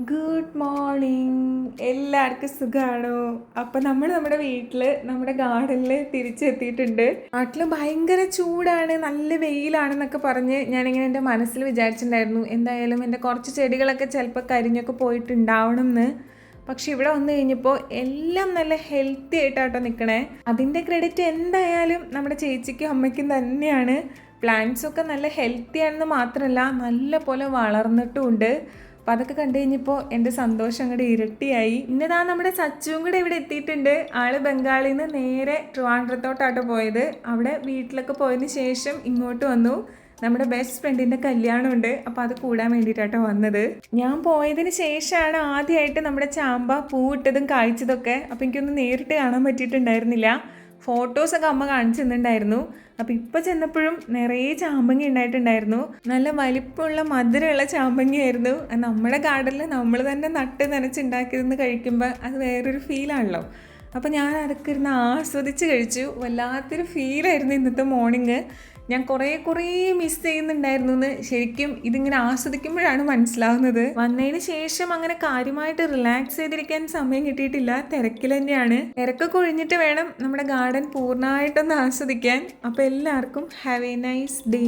Good morning. എല്ലാവർക്കും സുഖമാണോ? അപ്പം നമ്മൾ നമ്മുടെ വീട്ടിൽ നമ്മുടെ ഗാർഡനിൽ തിരിച്ചെത്തിയിട്ടുണ്ട്. നാട്ടിൽ ഭയങ്കര ചൂടാണ്, നല്ല വെയിലാണെന്നൊക്കെ പറഞ്ഞ് ഞാനിങ്ങനെ എൻ്റെ മനസ്സിൽ വിചാരിച്ചിട്ടുണ്ടായിരുന്നു എന്തായാലും എൻ്റെ കുറച്ച് ചെടികളൊക്കെ ചിലപ്പോൾ കരിഞ്ഞൊക്കെ പോയിട്ടുണ്ടാവണം എന്ന്. പക്ഷെ ഇവിടെ വന്നു കഴിഞ്ഞപ്പോൾ എല്ലാം നല്ല ഹെൽത്തി ആയിട്ടാട്ടോ നിൽക്കണേ. അതിൻ്റെ ക്രെഡിറ്റ് എന്തായാലും നമ്മുടെ ചേച്ചിക്കും അമ്മയ്ക്കും തന്നെയാണ്. പ്ലാന്റ്സൊക്കെ നല്ല ഹെൽത്തി ആണെന്ന് മാത്രമല്ല നല്ല പോലെ വളർന്നിട്ടുമുണ്ട്. അപ്പം അതൊക്കെ കണ്ടു കഴിഞ്ഞപ്പോൾ എൻ്റെ സന്തോഷം അങ്ങോട്ട് ഇരട്ടിയായി. ഇന്നതാ നമ്മുടെ സച്ചുവും കൂടെ ഇവിടെ എത്തിയിട്ടുണ്ട്. ആള് ബംഗാളിൽ നിന്ന് നേരെ ട്രിവാൻഡ്രത്തോട്ടാട്ടോ പോയത്. അവിടെ വീട്ടിലൊക്കെ പോയതിന് ശേഷം ഇങ്ങോട്ട് വന്നു. നമ്മുടെ ബെസ്റ്റ് ഫ്രണ്ടിൻ്റെ കല്യാണമുണ്ട്, അപ്പോൾ അത് കൂടാൻ വേണ്ടിയിട്ടാട്ടോ വന്നത്. ഞാൻ പോയതിന് ശേഷമാണ് ആദ്യമായിട്ട് നമ്മുടെ ചാമ്പ പൂവിട്ടതും കായ്ച്ചതൊക്കെ. അപ്പോൾ എനിക്കൊന്നും നേരിട്ട് കാണാൻ പറ്റിയിട്ടുണ്ടായിരുന്നില്ല. ഫോട്ടോസൊക്കെ അമ്മ കാണിച്ചു തന്നിട്ടുണ്ടായിരുന്നു. അപ്പോൾ ഇപ്പോൾ ചെന്നപ്പോഴും നിറയെ ചാമ്പങ്ങ ഉണ്ടായിട്ടുണ്ടായിരുന്നു. നല്ല വലിപ്പമുള്ള മധുരമുള്ള ചാമ്പങ്ങയായിരുന്നു. നമ്മുടെ ഗാർഡനിൽ നമ്മൾ തന്നെ നട്ട് നനച്ചുണ്ടാക്കിയിരുന്ന് കഴിക്കുമ്പോൾ അത് വേറൊരു ഫീലാണല്ലോ. അപ്പോൾ ഞാൻ അതൊക്കെ ഇരുന്ന് ആസ്വദിച്ച് കഴിച്ചു. വല്ലാത്തൊരു ഫീലായിരുന്നു ഇന്നത്തെ മോർണിംഗ്. ഞാൻ കുറേ മിസ് ചെയ്യുന്നുണ്ടായിരുന്നു എന്ന് ശരിക്കും ഇതിങ്ങനെ ആസ്വദിക്കുമ്പോഴാണ് മനസ്സിലാവുന്നത്. വന്നതിന് ശേഷം അങ്ങനെ കാര്യമായിട്ട് റിലാക്സ് ചെയ്തിരിക്കാൻ സമയം കിട്ടിയിട്ടില്ല. തിരക്കിൽ തന്നെയാണ്. തിരക്കൊക്കെ ഒഴിഞ്ഞിട്ട് വേണം നമ്മുടെ ഗാർഡൻ പൂർണ്ണമായിട്ടൊന്ന് ആസ്വദിക്കാൻ. അപ്പോൾ എല്ലാവർക്കും ഹാവ് എ നൈസ് ഡേ.